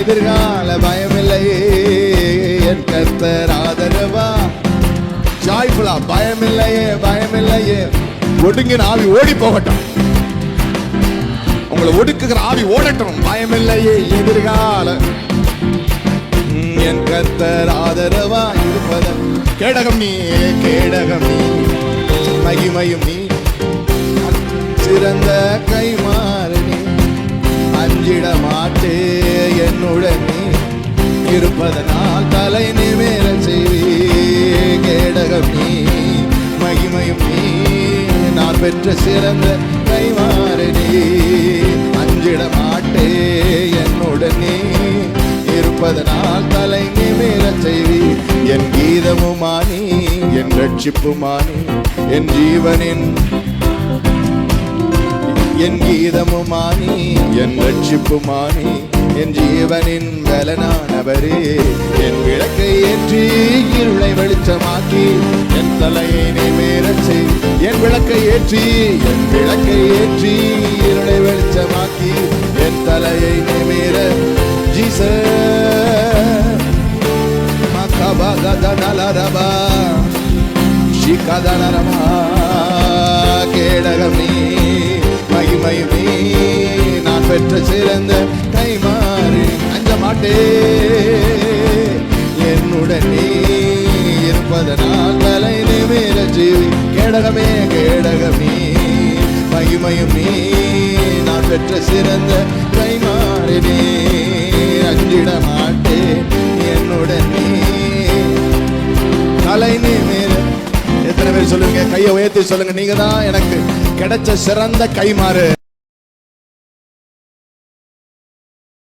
எதிர்கால பயமில்லையே, என் கர்த்தர் ஆதரவா. ஜாய்ஃபுல்லா, பயமில்லையே பயமில்லையே. ஒடுங்கின ஆவி ஓடி போகட்டும், உங்களை ஒடுக்குகிற ஆவி ஓடட்டும். பயமில்லையே, எதிர்கால என் கர்த்தர் ஆதரவா இருப்பதன். கேடகம் நீ, கேடகம் நீ, மகிமையும் நீ, சிறந்த கைமாறு நீ. அஞ்சிட மாட்டே, என்னுடன் நீ இருப்பதனால் தலை நிமிர செய்வே. கேடகம் நீ, மகிமையும் நீ, நான் பெற்ற சிறந்த கைமாறு நீ. அஞ்சிட மாட்டே, என்னுடன் நீ இருப்பதனால் தலை நிமிர செய்வி. என் கீதமுமானி, என் ரட்சிப்புமானி, என் ஜீவனின் என் கீதமுமானி, என் ரட்சிப்புமானி, என் ஜீவனின் பலனானவரே. என் விளக்கை ஏற்றி இருளை வெளிச்சமாக்கி, என் தலையை நிமிரச் செய். என் விளக்கை ஏற்றி, என் விளக்கை ஏற்றி இருளை வெளிச்சமாக்கி, என் தலையை நிமிர. ஜீசஸ் மகபகதனலரபா ஷிகதனரமா. கேடகம் நீ, மகிமையும் நீ, நான் பெற்ற சிறந்த கைமாறு. அஞ்ச மாட்டே, என்னுடன் நீ இருப்பதனால் தலை நிமிர ஜீவி. கேடகமே, கேடகம் நீ, மகிமையும் நீ, நான் பெற்ற சிறந்த கைமாறு நீ. அஞ்சிட மாட்டே, என்னுடன் நீ தலை நிமிர. எத்தனை பேர் சொல்லுங்க, கையை உயர்த்தி சொல்லுங்க, நீங்க தான் எனக்கு கிடைச்ச சிறந்த கைமாறு.